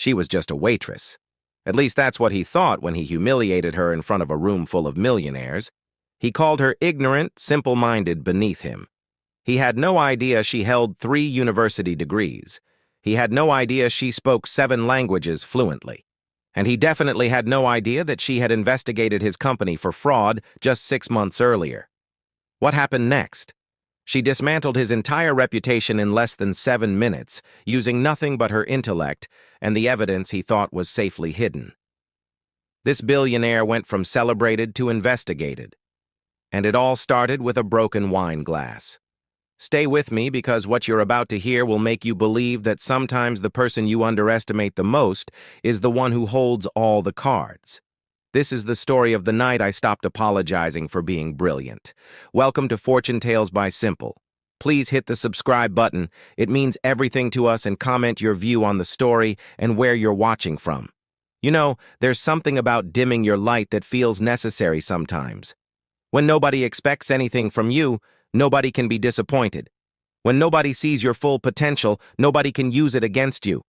She was just a waitress. At least that's what he thought when he humiliated her in front of a room full of millionaires. He called her ignorant, simple-minded beneath him. He had no idea she held 3 university degrees. He had no idea she spoke 7 languages fluently. And he definitely had no idea that she had investigated his company for fraud just 6 months earlier. What happened next? She dismantled his entire reputation in less than 7 minutes, using nothing but her intellect and the evidence he thought was safely hidden. This billionaire went from celebrated to investigated. And it all started with a broken wine glass. Stay with me because what you're about to hear will make you believe that sometimes the person you underestimate the most is the one who holds all the cards. This is the story of the night I stopped apologizing for being brilliant. Welcome to Fortune Tales by Simple. Please hit the subscribe button. It means everything to us, and comment your view on the story and where you're watching from. You know, there's something about dimming your light that feels necessary sometimes. When nobody expects anything from you, nobody can be disappointed. When nobody sees your full potential, nobody can use it against you.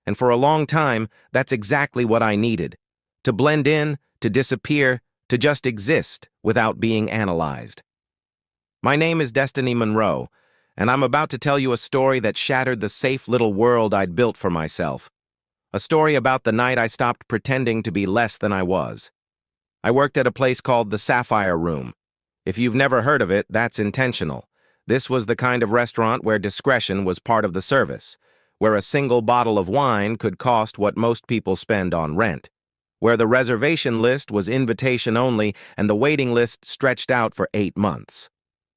And for a long time, that's exactly what I needed. To blend in, to disappear, to just exist without being analyzed. My name is Destiny Monroe, and I'm about to tell you a story that shattered the safe little world I'd built for myself. A story about the night I stopped pretending to be less than I was. I worked at a place called the Sapphire Room. If you've never heard of it, that's intentional. This was the kind of restaurant where discretion was part of the service, where a single bottle of wine could cost what most people spend on rent, where the reservation list was invitation only and the waiting list stretched out for 8 months.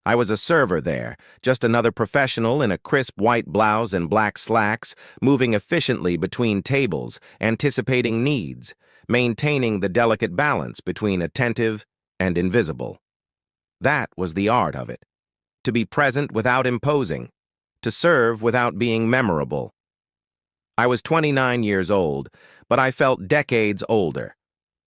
I was a server there, just another professional in a crisp white blouse and black slacks, moving efficiently between tables, anticipating needs, maintaining the delicate balance between attentive and invisible. That was the art of it. To be present without imposing. To serve without being memorable. I was 29 years old, but I felt decades older.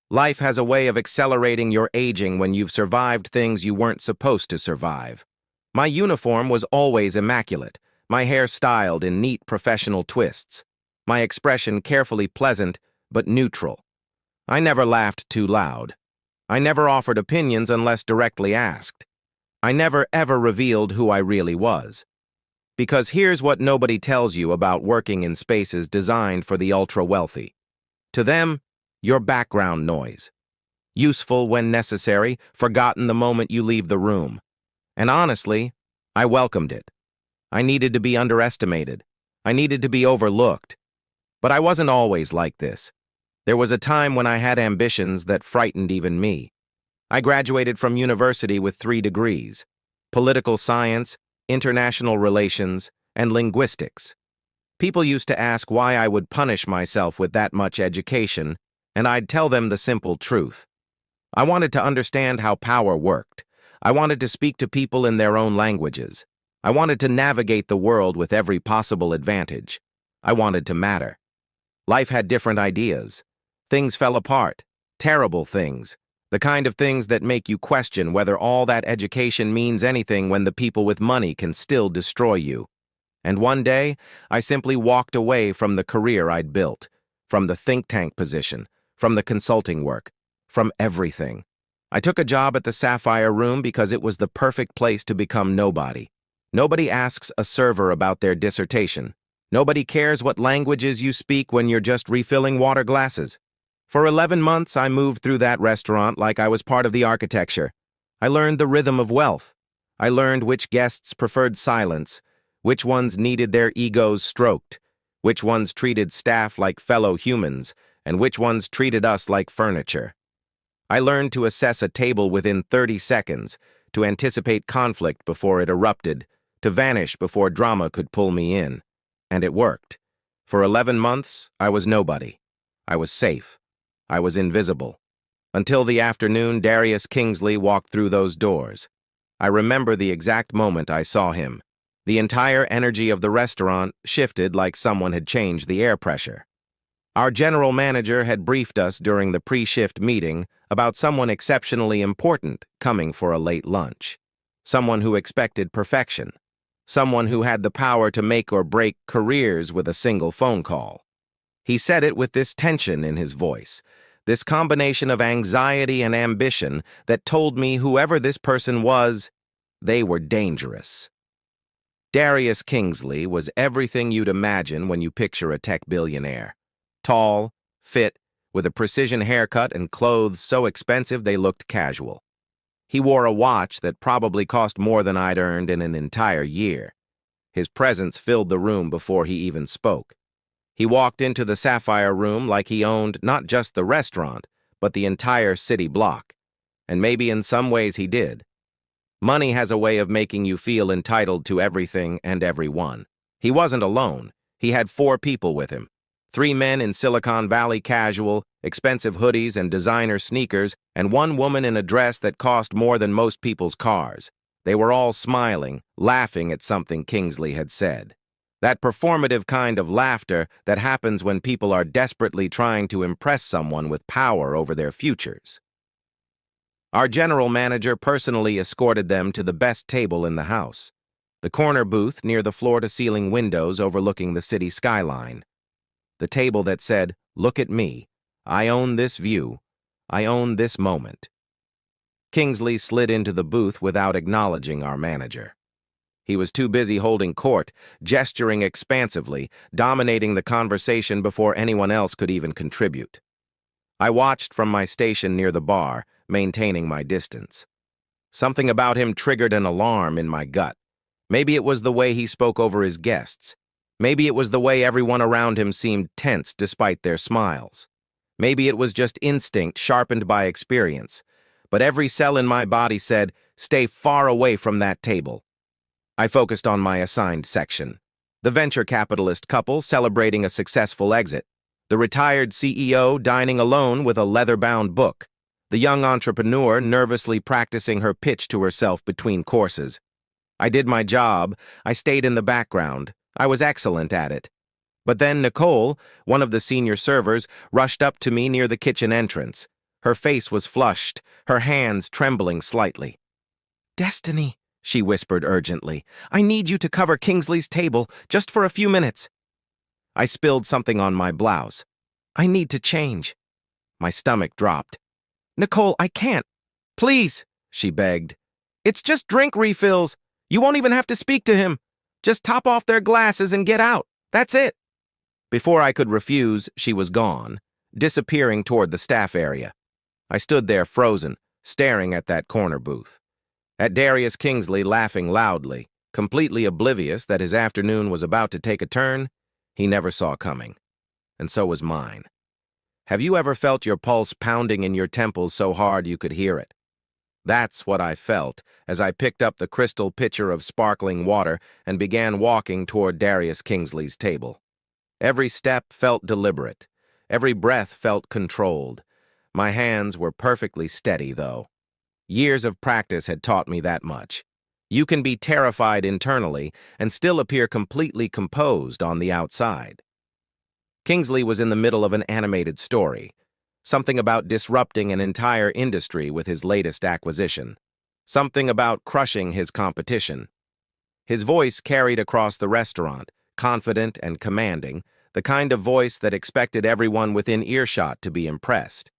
Life has a way of accelerating your aging when you've survived things you weren't supposed to survive. My uniform was always immaculate, my hair styled in neat professional twists, my expression carefully pleasant but neutral. I never laughed too loud. I never offered opinions unless directly asked. I never ever revealed who I really was. Because here's what nobody tells you about working in spaces designed for the ultra-wealthy. To them, you're background noise. Useful when necessary, forgotten the moment you leave the room. And honestly, I welcomed it. I needed to be underestimated. I needed to be overlooked. But I wasn't always like this. There was a time when I had ambitions that frightened even me. I graduated from university with 3 degrees: political science, international relations, and linguistics. People used to ask why I would punish myself with that much education, and I'd tell them the simple truth. I wanted to understand how power worked. I wanted to speak to people in their own languages. I wanted to navigate the world with every possible advantage. I wanted to matter. Life had different ideas. Things fell apart. Terrible things. The kind of things that make you question whether all that education means anything when the people with money can still destroy you. And one day, I simply walked away from the career I'd built, from the think tank position, from the consulting work, from everything. I took a job at the Sapphire Room because it was the perfect place to become nobody. Nobody asks a server about their dissertation. Nobody cares what languages you speak when you're just refilling water glasses. For 11 months, I moved through that restaurant like I was part of the architecture. I learned the rhythm of wealth. I learned which guests preferred silence, which ones needed their egos stroked, which ones treated staff like fellow humans, and which ones treated us like furniture. I learned to assess a table within 30 seconds, to anticipate conflict before it erupted, to vanish before drama could pull me in. And it worked. For 11 months, I was nobody. I was safe. I was invisible. Until the afternoon Darius Kingsley walked through those doors. I remember the exact moment I saw him. The entire energy of the restaurant shifted like someone had changed the air pressure. Our general manager had briefed us during the pre-shift meeting about someone exceptionally important coming for a late lunch. Someone who expected perfection. Someone who had the power to make or break careers with a single phone call. He said it with this tension in his voice, this combination of anxiety and ambition that told me whoever this person was, they were dangerous. Darius Kingsley was everything you'd imagine when you picture a tech billionaire. Tall, fit, with a precision haircut and clothes so expensive they looked casual. He wore a watch that probably cost more than I'd earned in an entire year. His presence filled the room before he even spoke. He walked into the Sapphire Room like he owned not just the restaurant, but the entire city block. And maybe in some ways he did. Money has a way of making you feel entitled to everything and everyone. He wasn't alone. He had 4 people with him. 3 men in Silicon Valley casual, expensive hoodies and designer sneakers, and 1 woman in a dress that cost more than most people's cars. They were all smiling, laughing at something Kingsley had said. That performative kind of laughter that happens when people are desperately trying to impress someone with power over their futures. Our general manager personally escorted them to the best table in the house, the corner booth near the floor-to-ceiling windows overlooking the city skyline. The table that said, "Look at me. I own this view. I own this moment." Kingsley slid into the booth without acknowledging our manager. He was too busy holding court, gesturing expansively, dominating the conversation before anyone else could even contribute. I watched from my station near the bar, maintaining my distance. Something about him triggered an alarm in my gut. Maybe it was the way he spoke over his guests. Maybe it was the way everyone around him seemed tense despite their smiles. Maybe it was just instinct sharpened by experience. But every cell in my body said, "Stay far away from that table." I focused on my assigned section. The venture capitalist couple celebrating a successful exit. The retired CEO dining alone with a leather-bound book. The young entrepreneur nervously practicing her pitch to herself between courses. I did my job. I stayed in the background. I was excellent at it. But then Nicole, one of the senior servers, rushed up to me near the kitchen entrance. Her face was flushed, her hands trembling slightly. "Destiny," she whispered urgently, "I need you to cover Kingsley's table just for a few minutes." I spilled something on my blouse. "I need to change." My stomach dropped. "Nicole, I can't. Please," she begged. "It's just drink refills. You won't even have to speak to him. Just top off their glasses and get out. That's it." Before I could refuse, she was gone, disappearing toward the staff area. I stood there frozen, staring at that corner booth. At Darius Kingsley laughing loudly, completely oblivious that his afternoon was about to take a turn he never saw coming. And so was mine. Have you ever felt your pulse pounding in your temples so hard you could hear it? That's what I felt as I picked up the crystal pitcher of sparkling water and began walking toward Darius Kingsley's table. Every step felt deliberate. Every breath felt controlled. My hands were perfectly steady, though. Years of practice had taught me that much. You can be terrified internally and still appear completely composed on the outside. Kingsley was in the middle of an animated story. Something about disrupting an entire industry with his latest acquisition. Something about crushing his competition. His voice carried across the restaurant, confident and commanding, the kind of voice that expected everyone within earshot to be impressed.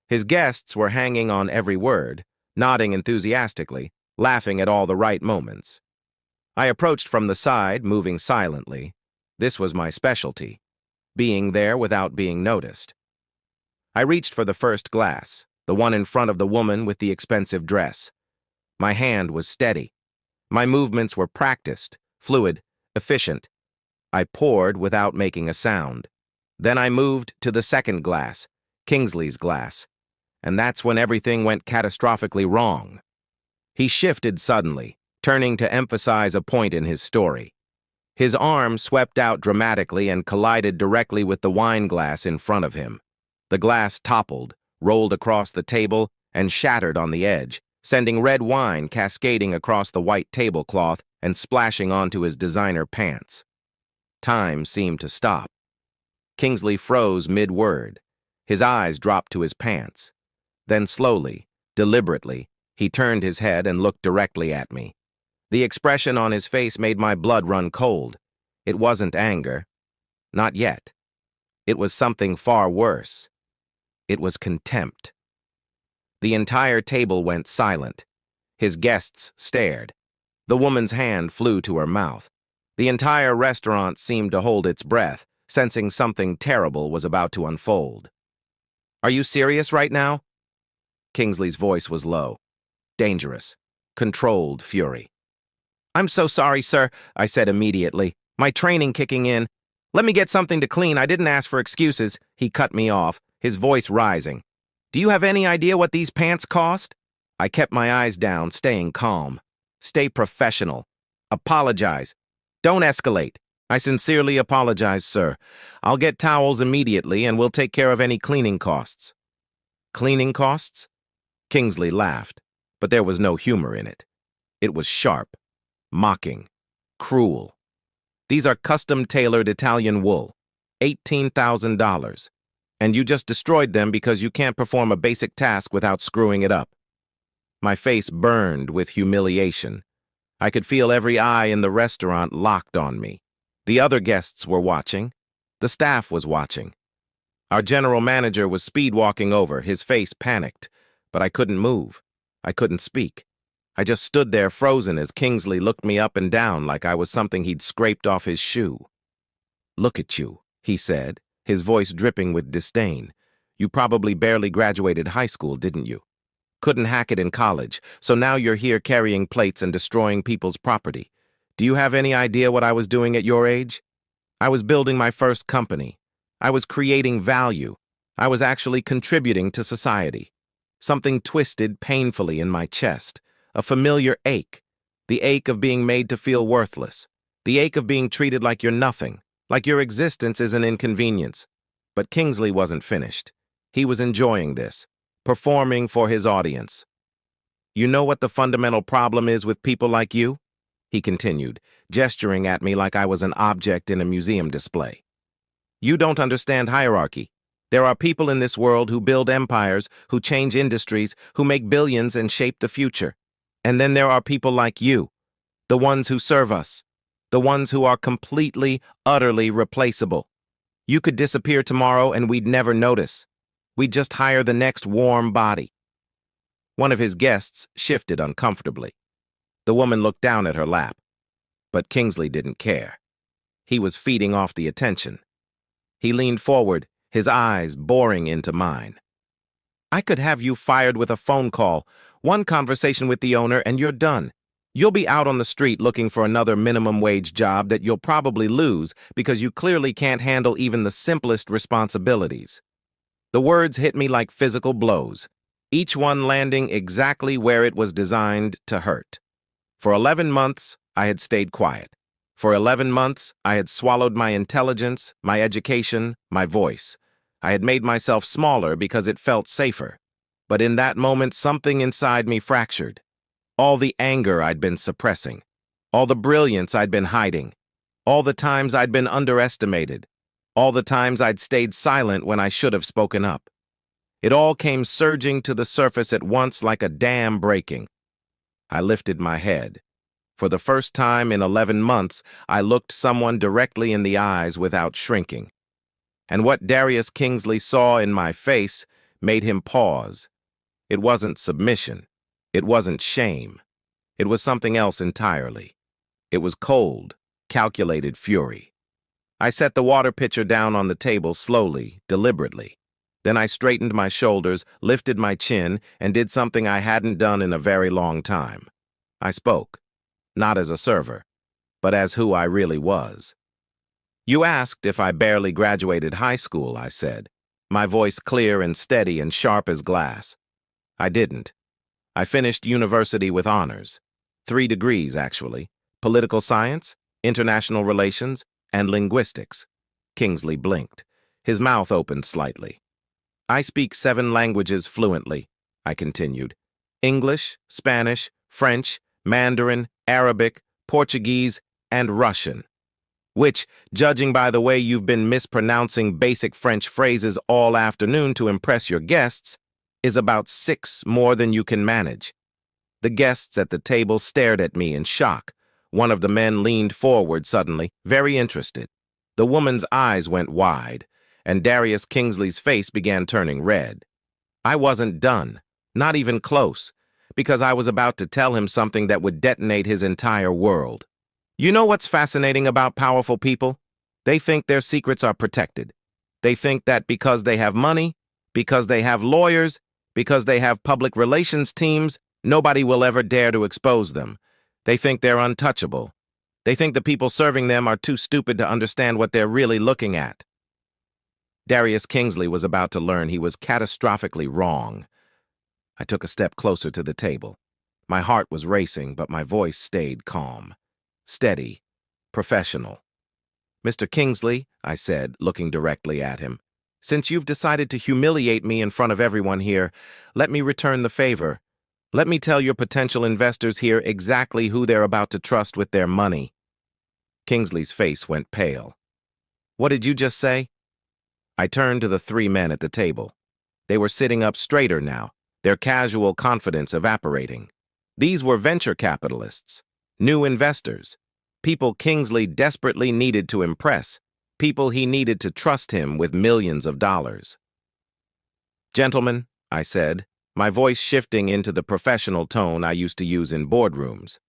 His guests were hanging on every word, nodding enthusiastically, laughing at all the right moments. I approached from the side, moving silently. This was my specialty, being there without being noticed. I reached for the first glass, the one in front of the woman with the expensive dress. My hand was steady. My movements were practiced, fluid, efficient. I poured without making a sound. Then I moved to the second glass, Kingsley's glass. And that's when everything went catastrophically wrong. He shifted suddenly, turning to emphasize a point in his story. His arm swept out dramatically and collided directly with the wine glass in front of him. The glass toppled, rolled across the table, and shattered on the edge, sending red wine cascading across the white tablecloth and splashing onto his designer pants. Time seemed to stop. Kingsley froze mid-word. His eyes dropped to his pants. Then slowly, deliberately, he turned his head and looked directly at me. The expression on his face made my blood run cold. It wasn't anger. Not yet. It was something far worse. It was contempt. The entire table went silent. His guests stared. The woman's hand flew to her mouth. The entire restaurant seemed to hold its breath, sensing something terrible was about to unfold. "Are you serious right now?" Kingsley's voice was low, dangerous, controlled fury. "I'm so sorry, sir," I said immediately. "My training kicking in. Let me get something to clean. I didn't ask for excuses." He cut me off, his voice rising. "Do you have any idea what these pants cost?" I kept my eyes down, staying calm. "Stay professional. Apologize. Don't escalate." "I sincerely apologize, sir. I'll get towels immediately and we'll take care of any cleaning costs." "Cleaning costs?" Kingsley laughed, but there was no humor in it. It was sharp, mocking, cruel. "These are custom-tailored Italian wool, $18,000. And you just destroyed them because you can't perform a basic task without screwing it up." My face burned with humiliation. I could feel every eye in the restaurant locked on me. The other guests were watching. The staff was watching. Our general manager was speed-walking over, his face panicked, but I couldn't move. I couldn't speak. I just stood there frozen as Kingsley looked me up and down like I was something he'd scraped off his shoe. "Look at you," he said, his voice dripping with disdain. "You probably barely graduated high school, didn't you? Couldn't hack it in college, so now you're here carrying plates and destroying people's property. Do you have any idea what I was doing at your age? I was building my first company. I was creating value. I was actually contributing to society." Something twisted painfully in my chest, a familiar ache, the ache of being made to feel worthless, the ache of being treated like you're nothing, like your existence is an inconvenience. But Kingsley wasn't finished. He was enjoying this, performing for his audience. "You know what the fundamental problem is with people like you?" he continued, gesturing at me like I was an object in a museum display. "You don't understand hierarchy. There are people in this world who build empires, who change industries, who make billions and shape the future. And then there are people like you, the ones who serve us, the ones who are completely, utterly replaceable. You could disappear tomorrow and we'd never notice. We'd just hire the next warm body." One of his guests shifted uncomfortably. The woman looked down at her lap. But Kingsley didn't care. He was feeding off the attention. He leaned forward, his eyes boring into mine. "I could have you fired with a phone call, one conversation with the owner, and you're done. You'll be out on the street looking for another minimum wage job that you'll probably lose because you clearly can't handle even the simplest responsibilities." The words hit me like physical blows, each one landing exactly where it was designed to hurt. For 11 months, I had stayed quiet. For 11 months, I had swallowed my intelligence, my education, my voice. I had made myself smaller because it felt safer. But in that moment, something inside me fractured. All the anger I'd been suppressing, all the brilliance I'd been hiding, all the times I'd been underestimated, all the times I'd stayed silent when I should have spoken up. It all came surging to the surface at once like a dam breaking. I lifted my head. For the first time in 11 months, I looked someone directly in the eyes without shrinking. And what Darius Kingsley saw in my face made him pause. It wasn't submission. It wasn't shame. It was something else entirely. It was cold, calculated fury. I set the water pitcher down on the table slowly, deliberately. Then I straightened my shoulders, lifted my chin, and did something I hadn't done in a very long time. I spoke, not as a server, but as who I really was. "You asked if I barely graduated high school," I said, my voice clear and steady and sharp as glass. I didn't. I finished university with honors. 3 degrees, actually. Political science, international relations, and linguistics. Kingsley blinked. His mouth opened slightly. "I speak 7 languages fluently," I continued. "English, Spanish, French, Mandarin, Arabic, Portuguese, and Russian. Which, judging by the way you've been mispronouncing basic French phrases all afternoon to impress your guests, is about 6 more than you can manage." The guests at the table stared at me in shock. One of the men leaned forward suddenly, very interested. The woman's eyes went wide, and Darius Kingsley's face began turning red. I wasn't done, not even close, because I was about to tell him something that would detonate his entire world. You know what's fascinating about powerful people? They think their secrets are protected. They think that because they have money, because they have lawyers, because they have public relations teams, nobody will ever dare to expose them. They think they're untouchable. They think the people serving them are too stupid to understand what they're really looking at. Darius Kingsley was about to learn he was catastrophically wrong. I took a step closer to the table. My heart was racing, but my voice stayed calm. Steady. Professional. Mr. Kingsley, I said, looking directly at him, since you've decided to humiliate me in front of everyone here, let me return the favor. Let me tell your potential investors here exactly who they're about to trust with their money. Kingsley's face went pale. What did you just say? I turned to the three men at the table. They were sitting up straighter now, their casual confidence evaporating. These were venture capitalists, new investors, people Kingsley desperately needed to impress, people he needed to trust him with millions of dollars. Gentlemen, I said, my voice shifting into the professional tone I used to use in boardrooms.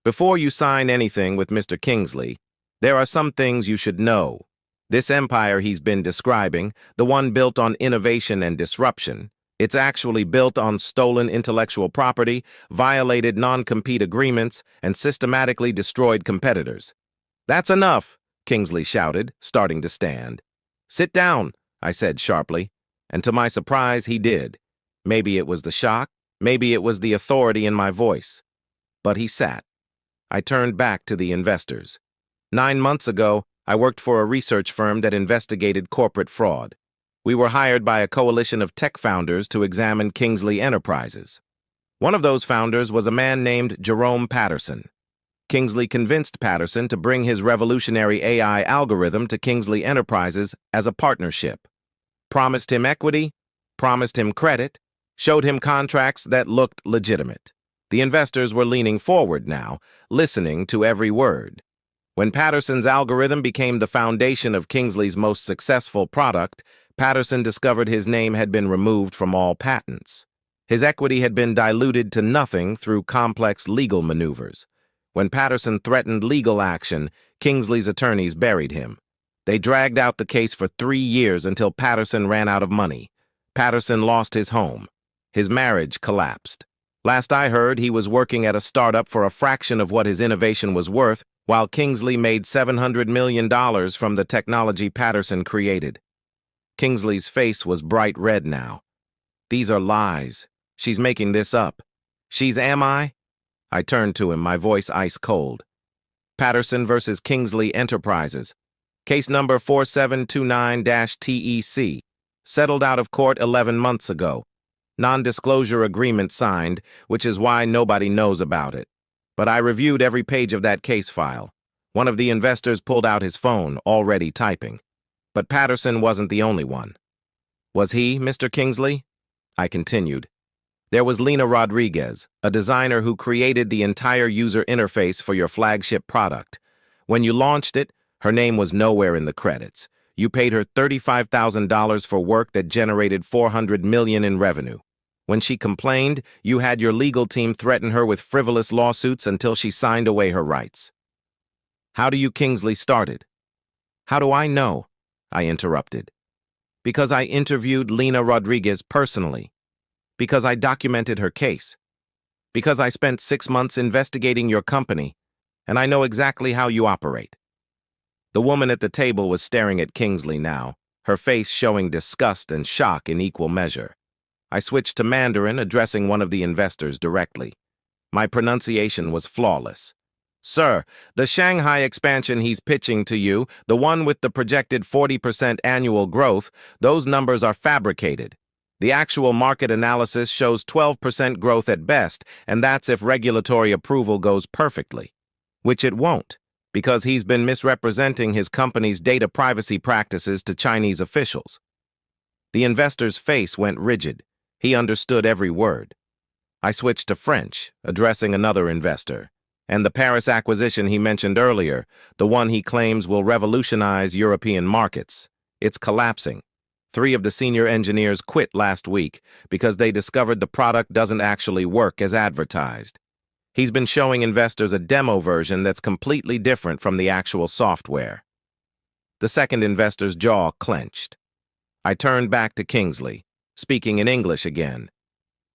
Before you sign anything with Mr. Kingsley, there are some things you should know. This empire he's been describing, the one built on innovation and disruption, it's actually built on stolen intellectual property, violated non-compete agreements, and systematically destroyed competitors. That's enough, Kingsley shouted, starting to stand. Sit down, I said sharply, and to my surprise he did. Maybe it was the shock, maybe it was the authority in my voice. But he sat. I turned back to the investors. 9 months ago, I worked for a research firm that investigated corporate fraud. We were hired by a coalition of tech founders to examine Kingsley Enterprises. One of those founders was a man named Jerome Patterson. Kingsley convinced Patterson to bring his revolutionary AI algorithm to Kingsley Enterprises as a partnership. Promised him equity, promised him credit, showed him contracts that looked legitimate. The investors were leaning forward now, listening to every word. When Patterson's algorithm became the foundation of Kingsley's most successful product, Patterson discovered his name had been removed from all patents. His equity had been diluted to nothing through complex legal maneuvers. When Patterson threatened legal action, Kingsley's attorneys buried him. They dragged out the case for 3 years until Patterson ran out of money. Patterson lost his home. His marriage collapsed. Last I heard, he was working at a startup for a fraction of what his innovation was worth, while Kingsley made $700 million from the technology Patterson created. Kingsley's face was bright red now. These are lies. She's making this up. Am I? I turned to him, my voice ice cold. Patterson versus Kingsley Enterprises. Case number 4729-TEC. Settled out of court 11 months ago. Non-disclosure agreement signed, which is why nobody knows about it. But I reviewed every page of that case file. One of the investors pulled out his phone, already typing. But Patterson wasn't the only one. Was he, Mr. Kingsley? I continued. There was Lina Rodriguez, a designer who created the entire user interface for your flagship product. When you launched it, her name was nowhere in the credits. You paid her $35,000 for work that generated $400 million in revenue. When she complained, you had your legal team threaten her with frivolous lawsuits until she signed away her rights. How do you Kingsley started? How do I know? I interrupted. Because I interviewed Lina Rodriguez personally. Because I documented her case. Because I spent 6 months investigating your company, and I know exactly how you operate. The woman at the table was staring at Kingsley now, her face showing disgust and shock in equal measure. I switched to Mandarin, addressing one of the investors directly. My pronunciation was flawless. Sir, the Shanghai expansion he's pitching to you, the one with the projected 40% annual growth, those numbers are fabricated. The actual market analysis shows 12% growth at best, and that's if regulatory approval goes perfectly. Which it won't, because he's been misrepresenting his company's data privacy practices to Chinese officials. The investor's face went rigid. He understood every word. I switched to French, addressing another investor. And the Paris acquisition he mentioned earlier, the one he claims will revolutionize European markets. It's collapsing. 3 of the senior engineers quit last week because they discovered the product doesn't actually work as advertised. He's been showing investors a demo version that's completely different from the actual software. The second investor's jaw clenched. I turned back to Kingsley, speaking in English again.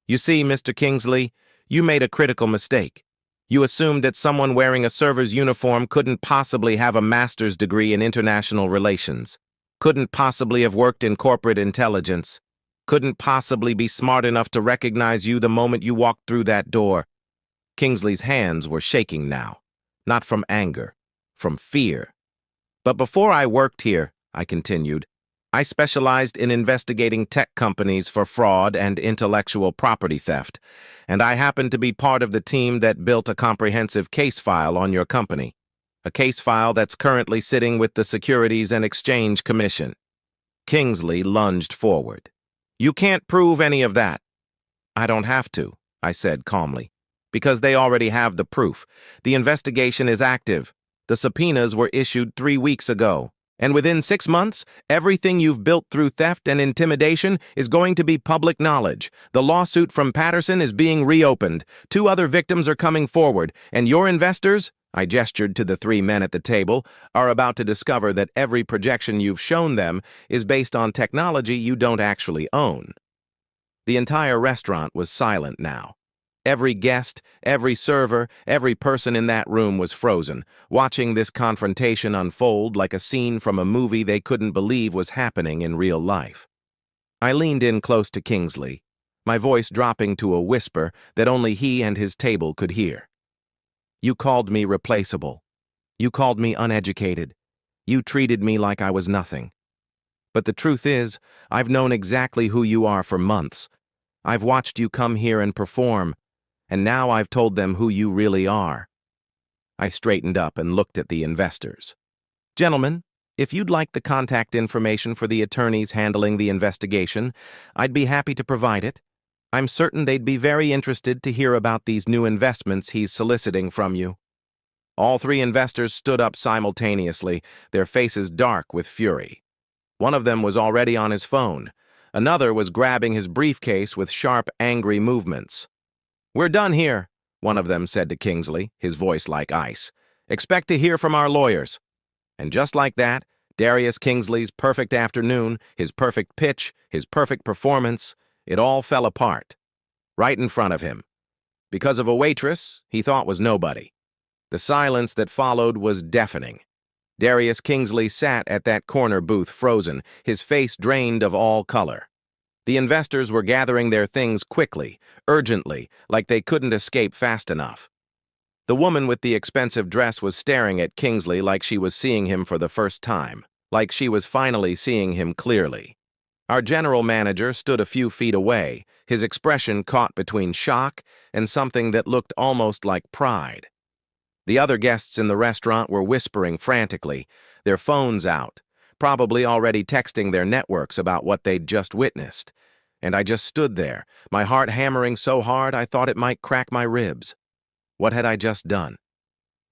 You see, Mr. Kingsley, you made a critical mistake. You assumed that someone wearing a server's uniform couldn't possibly have a master's degree in international relations, couldn't possibly have worked in corporate intelligence, couldn't possibly be smart enough to recognize you the moment you walked through that door. Kingsley's hands were shaking now, not from anger, from fear. But before I worked here, I continued, I specialized in investigating tech companies for fraud and intellectual property theft, and I happened to be part of the team that built a comprehensive case file on your company, a case file that's currently sitting with the Securities and Exchange Commission. Kingsley lunged forward. You can't prove any of that. I don't have to, I said calmly, because they already have the proof. The investigation is active. The subpoenas were issued 3 weeks ago. And within 6 months, everything you've built through theft and intimidation is going to be public knowledge. The lawsuit from Patterson is being reopened. 2 other victims are coming forward, and your investors, I gestured to the 3 men at the table, are about to discover that every projection you've shown them is based on technology you don't actually own. The entire restaurant was silent now. Every guest, every server, every person in that room was frozen, watching this confrontation unfold like a scene from a movie they couldn't believe was happening in real life. I leaned in close to Kingsley, my voice dropping to a whisper that only he and his table could hear. You called me replaceable. You called me uneducated. You treated me like I was nothing. But the truth is, I've known exactly who you are for months. I've watched you come here and perform, and now I've told them who you really are. I straightened up and looked at the investors. Gentlemen, if you'd like the contact information for the attorneys handling the investigation, I'd be happy to provide it. I'm certain they'd be very interested to hear about these new investments he's soliciting from you. All 3 investors stood up simultaneously, their faces dark with fury. One of them was already on his phone. Another was grabbing his briefcase with sharp, angry movements. We're done here, one of them said to Kingsley, his voice like ice. Expect to hear from our lawyers. And just like that, Darius Kingsley's perfect afternoon, his perfect pitch, his perfect performance, it all fell apart. Right in front of him. Because of a waitress he thought was nobody. The silence that followed was deafening. Darius Kingsley sat at that corner booth frozen, his face drained of all color. The investors were gathering their things quickly, urgently, like they couldn't escape fast enough. The woman with the expensive dress was staring at Kingsley like she was seeing him for the first time, like she was finally seeing him clearly. Our general manager stood a few feet away, his expression caught between shock and something that looked almost like pride. The other guests in the restaurant were whispering frantically, their phones out, probably already texting their networks about what they'd just witnessed. And I just stood there, my heart hammering so hard I thought it might crack my ribs. What had I just done?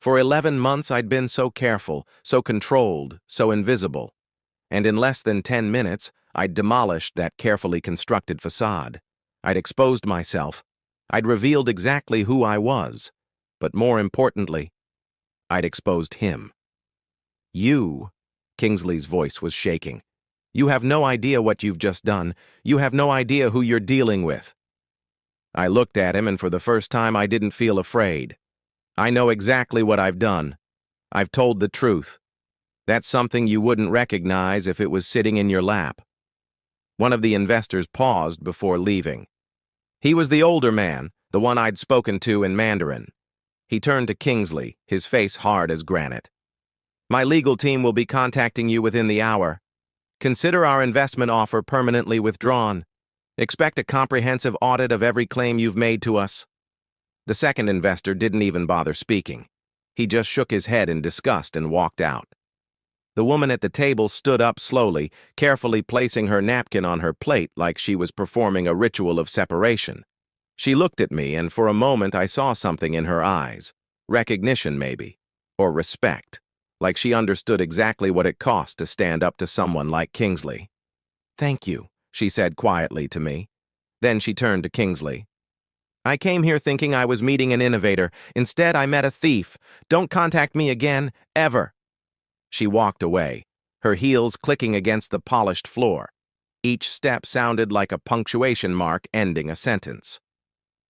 For 11 months I'd been so careful, so controlled, so invisible. And in less than 10 minutes, I'd demolished that carefully constructed facade. I'd exposed myself. I'd revealed exactly who I was. But more importantly, I'd exposed him. You, Kingsley's voice was shaking. You have no idea what you've just done. You have no idea who you're dealing with. I looked at him, and for the first time I didn't feel afraid. I know exactly what I've done. I've told the truth. That's something you wouldn't recognize if it was sitting in your lap. One of the investors paused before leaving. He was the older man, the one I'd spoken to in Mandarin. He turned to Kingsley, his face hard as granite. My legal team will be contacting you within the hour. Consider our investment offer permanently withdrawn. Expect a comprehensive audit of every claim you've made to us. The second investor didn't even bother speaking. He just shook his head in disgust and walked out. The woman at the table stood up slowly, carefully placing her napkin on her plate like she was performing a ritual of separation. She looked at me, and for a moment I saw something in her eyes. Recognition, maybe. Or respect. Like she understood exactly what it cost to stand up to someone like Kingsley. Thank you, she said quietly to me. Then she turned to Kingsley. I came here thinking I was meeting an innovator. Instead, I met a thief. Don't contact me again, ever. She walked away, her heels clicking against the polished floor. Each step sounded like a punctuation mark ending a sentence.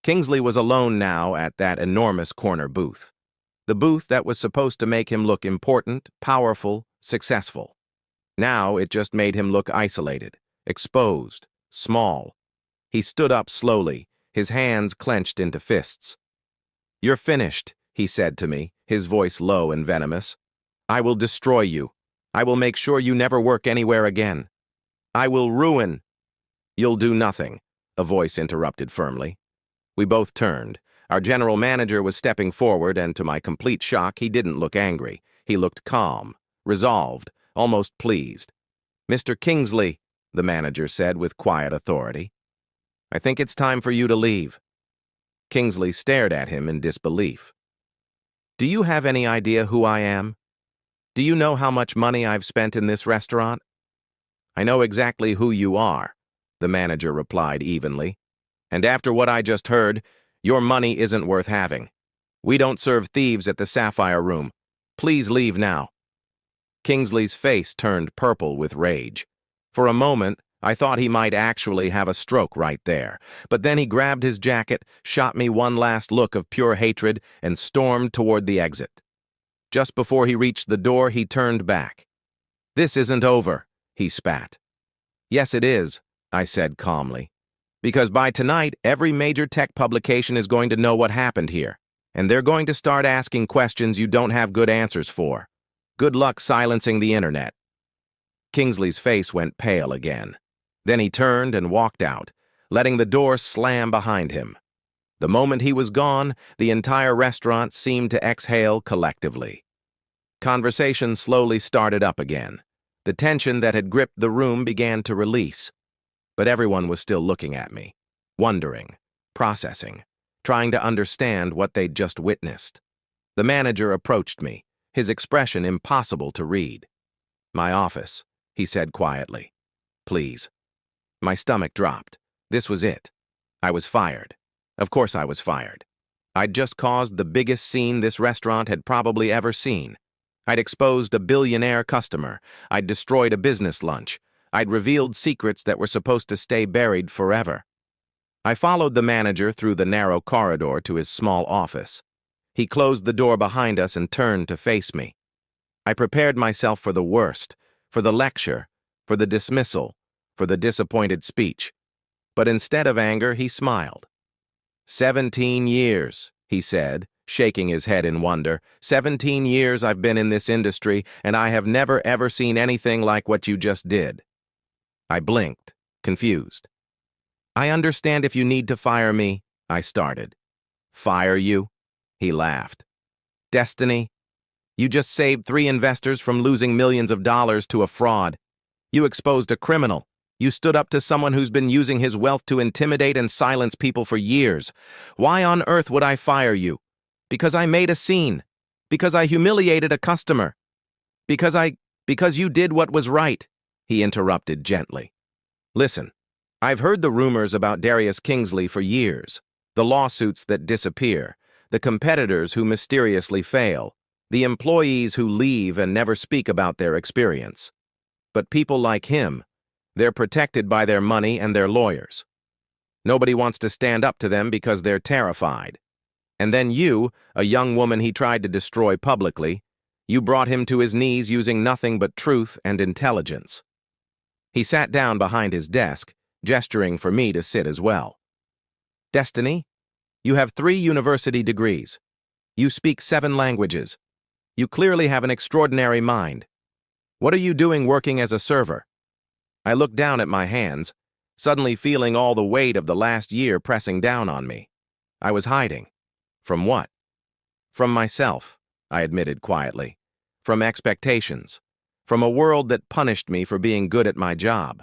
Kingsley was alone now at that enormous corner booth. The booth that was supposed to make him look important, powerful, successful. Now it just made him look isolated, exposed, small. He stood up slowly, his hands clenched into fists. "You're finished," he said to me, his voice low and venomous. "I will destroy you. I will make sure you never work anywhere again. I will ruin—" "You'll do nothing," a voice interrupted firmly. We both turned. Our general manager was stepping forward, and to my complete shock, he didn't look angry. He looked calm, resolved, almost pleased. "Mr. Kingsley," the manager said with quiet authority, "I think it's time for you to leave." Kingsley stared at him in disbelief. "Do you have any idea who I am? Do you know how much money I've spent in this restaurant?" "I know exactly who you are," the manager replied evenly. "And after what I just heard, your money isn't worth having. We don't serve thieves at the Sapphire Room. Please leave now." Kingsley's face turned purple with rage. For a moment, I thought he might actually have a stroke right there, but then he grabbed his jacket, shot me one last look of pure hatred, and stormed toward the exit. Just before he reached the door, he turned back. "This isn't over," he spat. "Yes, it is," I said calmly. "Because by tonight, every major tech publication is going to know what happened here, and they're going to start asking questions you don't have good answers for. Good luck silencing the internet." Kingsley's face went pale again. Then he turned and walked out, letting the door slam behind him. The moment he was gone, the entire restaurant seemed to exhale collectively. Conversation slowly started up again. The tension that had gripped the room began to release. But everyone was still looking at me, wondering, processing, trying to understand what they'd just witnessed. The manager approached me, his expression impossible to read. "My office," he said quietly. "Please." My stomach dropped. This was it. I was fired. Of course I was fired. I'd just caused the biggest scene this restaurant had probably ever seen. I'd exposed a billionaire customer. I'd destroyed a business lunch. I'd revealed secrets that were supposed to stay buried forever. I followed the manager through the narrow corridor to his small office. He closed the door behind us and turned to face me. I prepared myself for the worst, for the lecture, for the dismissal, for the disappointed speech. But instead of anger, he smiled. 17 years, he said, shaking his head in wonder. 17 years I've been in this industry, and I have never ever seen anything like what you just did. I blinked, confused. "I understand if you need to fire me," I started. "Fire you?" He laughed. "Destiny? You just saved 3 investors from losing millions of dollars to a fraud. You exposed a criminal. You stood up to someone who's been using his wealth to intimidate and silence people for years. Why on earth would I fire you? Because I made a scene. Because I humiliated a customer. Because you did what was right," he interrupted gently. "Listen, I've heard the rumors about Darius Kingsley for years. The lawsuits that disappear, the competitors who mysteriously fail, the employees who leave and never speak about their experience. But people like him, they're protected by their money and their lawyers. Nobody wants to stand up to them because they're terrified. And then you, a young woman he tried to destroy publicly, you brought him to his knees using nothing but truth and intelligence." He sat down behind his desk, gesturing for me to sit as well. "Destiny, you have 3 university degrees. You speak 7 languages. You clearly have an extraordinary mind. What are you doing working as a server?" I looked down at my hands, suddenly feeling all the weight of the last year pressing down on me. I was hiding. From what? From myself, I admitted quietly. From expectations. From a world that punished me for being good at my job.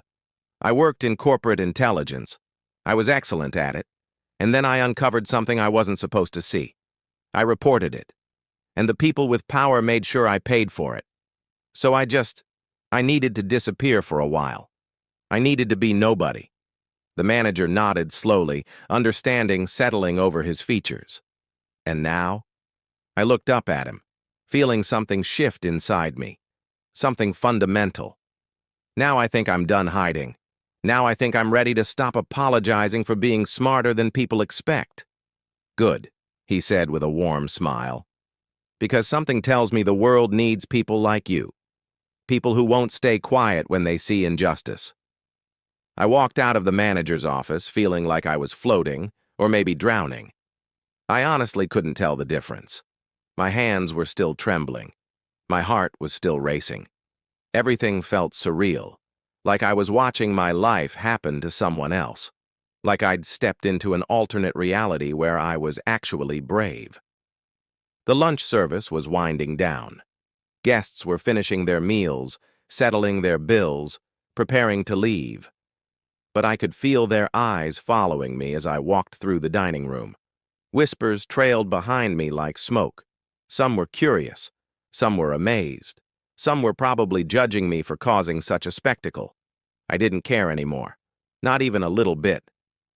I worked in corporate intelligence. I was excellent at it. And then I uncovered something I wasn't supposed to see. I reported it. And the people with power made sure I paid for it. So I needed to disappear for a while. I needed to be nobody. The manager nodded slowly, understanding settling over his features. And now? I looked up at him, feeling something shift inside me. Something fundamental. Now I think I'm done hiding. Now I think I'm ready to stop apologizing for being smarter than people expect. Good, he said with a warm smile. Because something tells me the world needs people like you. People who won't stay quiet when they see injustice. I walked out of the manager's office feeling like I was floating, or maybe drowning. I honestly couldn't tell the difference. My hands were still trembling. My heart was still racing. Everything felt surreal, like I was watching my life happen to someone else, like I'd stepped into an alternate reality where I was actually brave. The lunch service was winding down. Guests were finishing their meals, settling their bills, preparing to leave. But I could feel their eyes following me as I walked through the dining room. Whispers trailed behind me like smoke. Some were curious. Some were amazed. Some were probably judging me for causing such a spectacle. I didn't care anymore. Not even a little bit.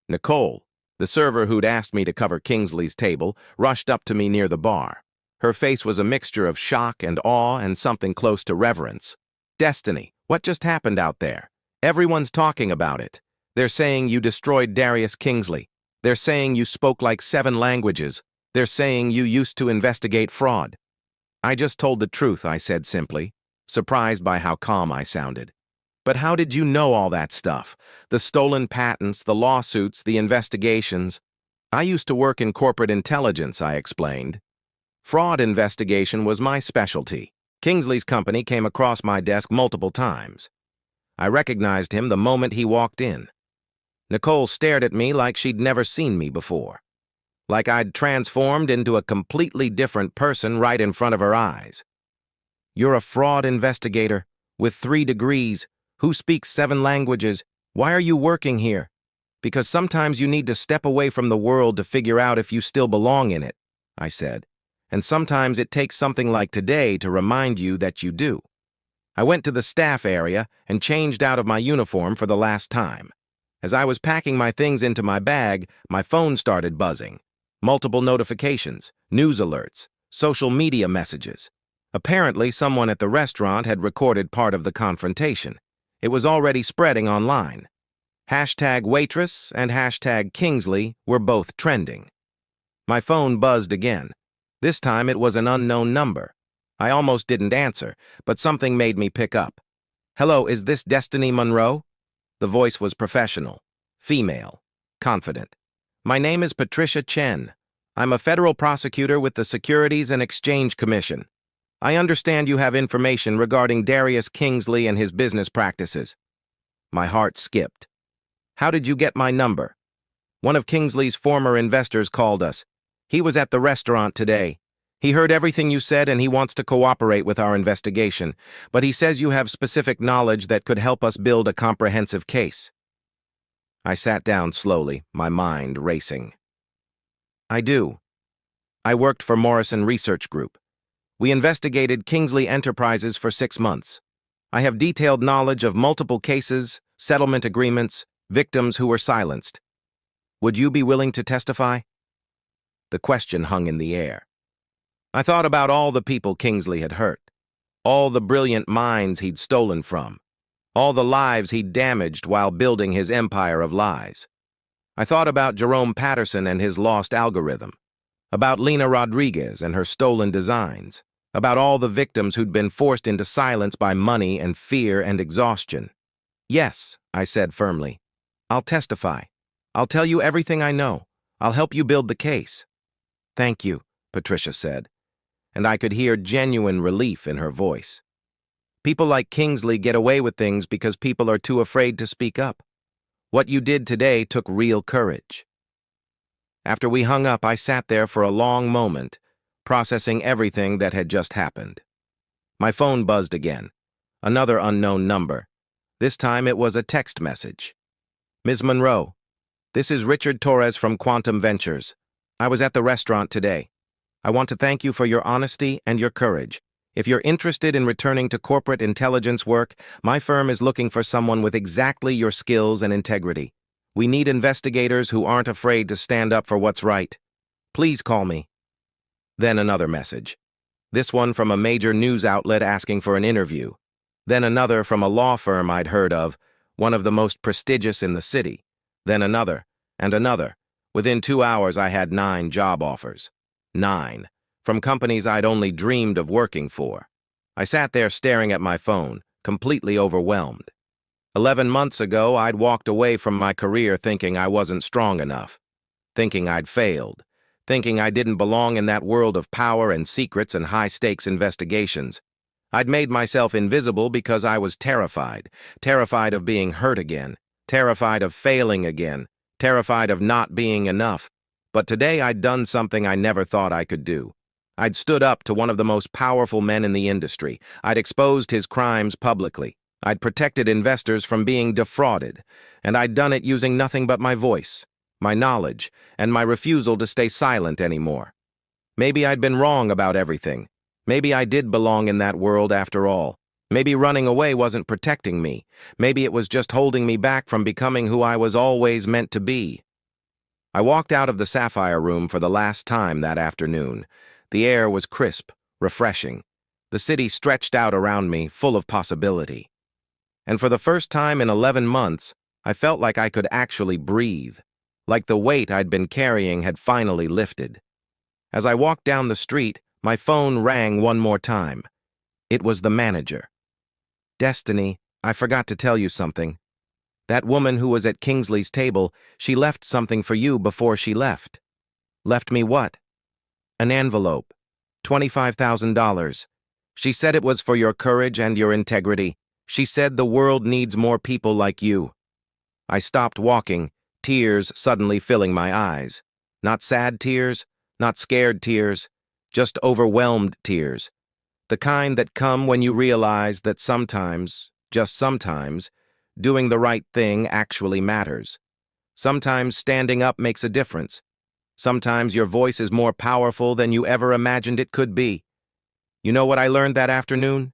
Nicole, the server who'd asked me to cover Kingsley's table, rushed up to me near the bar. Her face was a mixture of shock and awe and something close to reverence. Destiny, what just happened out there? Everyone's talking about it. They're saying you destroyed Darius Kingsley. They're saying you spoke like 7 languages. They're saying you used to investigate fraud. I just told the truth, I said simply, surprised by how calm I sounded. But how did you know all that stuff? The stolen patents, the lawsuits, the investigations. I used to work in corporate intelligence, I explained. Fraud investigation was my specialty. Kingsley's company came across my desk multiple times. I recognized him the moment he walked in. Nicole stared at me like she'd never seen me before. Like I'd transformed into a completely different person right in front of her eyes. You're a fraud investigator, with 3 degrees, who speaks 7 languages. Why are you working here? Because sometimes you need to step away from the world to figure out if you still belong in it, I said. And sometimes it takes something like today to remind you that you do. I went to the staff area and changed out of my uniform for the last time. As I was packing my things into my bag, my phone started buzzing. Multiple notifications, news alerts, social media messages. Apparently, someone at the restaurant had recorded part of the confrontation. It was already spreading online. #Waitress and #Kingsley were both trending. My phone buzzed again. This time it was an unknown number. I almost didn't answer, but something made me pick up. Hello, is this Destiny Monroe? The voice was professional, female, confident. My name is Patricia Chen. I'm a federal prosecutor with the Securities and Exchange Commission. I understand you have information regarding Darius Kingsley and his business practices. My heart skipped. How did you get my number? One of Kingsley's former investors called us. He was at the restaurant today. He heard everything you said and he wants to cooperate with our investigation, but he says you have specific knowledge that could help us build a comprehensive case. I sat down slowly, my mind racing. I do. I worked for Morrison Research Group. We investigated Kingsley Enterprises for 6 months. I have detailed knowledge of multiple cases, settlement agreements, victims who were silenced. Would you be willing to testify? The question hung in the air. I thought about all the people Kingsley had hurt, all the brilliant minds he'd stolen from, all the lives he'd damaged while building his empire of lies. I thought about Jerome Patterson and his lost algorithm, about Lena Rodriguez and her stolen designs, about all the victims who'd been forced into silence by money and fear and exhaustion. Yes, I said firmly. I'll testify. I'll tell you everything I know. I'll help you build the case. Thank you, Patricia said, and I could hear genuine relief in her voice. People like Kingsley get away with things because people are too afraid to speak up. What you did today took real courage. After we hung up, I sat there for a long moment, processing everything that had just happened. My phone buzzed again. Another unknown number. This time it was a text message. Ms. Monroe, this is Richard Torres from Quantum Ventures. I was at the restaurant today. I want to thank you for your honesty and your courage. If you're interested in returning to corporate intelligence work, my firm is looking for someone with exactly your skills and integrity. We need investigators who aren't afraid to stand up for what's right. Please call me. Then another message. This one from a major news outlet asking for an interview. Then another from a law firm I'd heard of, one of the most prestigious in the city. Then another, and another. Within 2 hours, I had 9 job offers. 9. From companies I'd only dreamed of working for. I sat there staring at my phone, completely overwhelmed. 11 months ago, I'd walked away from my career thinking I wasn't strong enough, thinking I'd failed, thinking I didn't belong in that world of power and secrets and high-stakes investigations. I'd made myself invisible because I was terrified of being hurt again, terrified of failing again, terrified of not being enough. But today I'd done something I never thought I could do. I'd stood up to one of the most powerful men in the industry. I'd exposed his crimes publicly. I'd protected investors from being defrauded. And I'd done it using nothing but my voice, my knowledge, and my refusal to stay silent anymore. Maybe I'd been wrong about everything. Maybe I did belong in that world after all. Maybe running away wasn't protecting me. Maybe it was just holding me back from becoming who I was always meant to be. I walked out of the Sapphire Room for the last time that afternoon. The air was crisp, refreshing. The city stretched out around me, full of possibility. And for the first time in 11 months, I felt like I could actually breathe, like the weight I'd been carrying had finally lifted. As I walked down the street, my phone rang one more time. It was the manager. "Destiny, I forgot to tell you something. That woman who was at Kingsley's table, she left something for you before she left." "Left me what?" "An envelope. $25,000. She said it was for your courage and your integrity. She said the world needs more people like you." I stopped walking, tears suddenly filling my eyes. Not sad tears, not scared tears, just overwhelmed tears. The kind that come when you realize that sometimes, just sometimes, doing the right thing actually matters. Sometimes standing up makes a difference. Sometimes your voice is more powerful than you ever imagined it could be. You know what I learned that afternoon?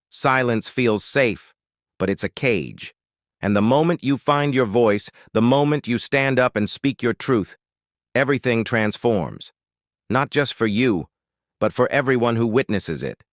Silence feels safe, but it's a cage. And the moment you find your voice, the moment you stand up and speak your truth, everything transforms. Not just for you, but for everyone who witnesses it.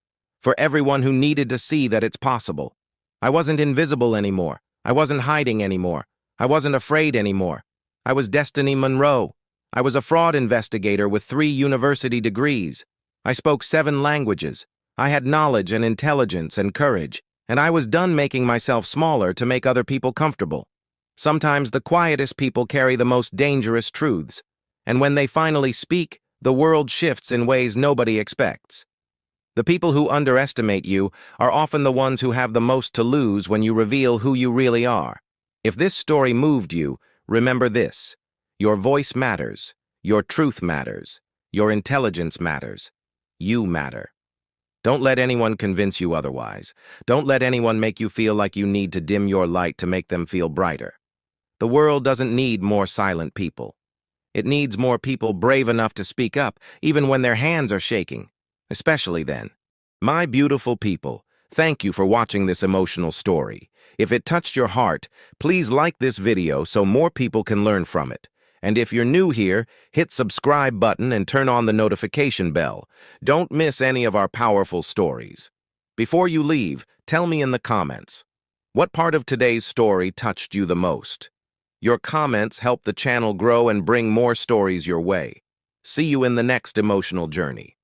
For everyone who needed to see that it's possible. I wasn't invisible anymore. I wasn't hiding anymore. I wasn't afraid anymore. I was Destiny Monroe. I was a fraud investigator with 3 university degrees. I spoke 7 languages. I had knowledge and intelligence and courage, and I was done making myself smaller to make other people comfortable. Sometimes the quietest people carry the most dangerous truths, and when they finally speak, the world shifts in ways nobody expects. The people who underestimate you are often the ones who have the most to lose when you reveal who you really are. If this story moved you, remember this. Your voice matters. Your truth matters. Your intelligence matters. You matter. Don't let anyone convince you otherwise. Don't let anyone make you feel like you need to dim your light to make them feel brighter. The world doesn't need more silent people. It needs more people brave enough to speak up, even when their hands are shaking. Especially then. My beautiful people, thank you for watching this emotional story. If it touched your heart, please like this video so more people can learn from it. And if you're new here, hit subscribe button and turn on the notification bell. Don't miss any of our powerful stories. Before you leave, tell me in the comments, what part of today's story touched you the most? Your comments help the channel grow and bring more stories your way. See you in the next emotional journey.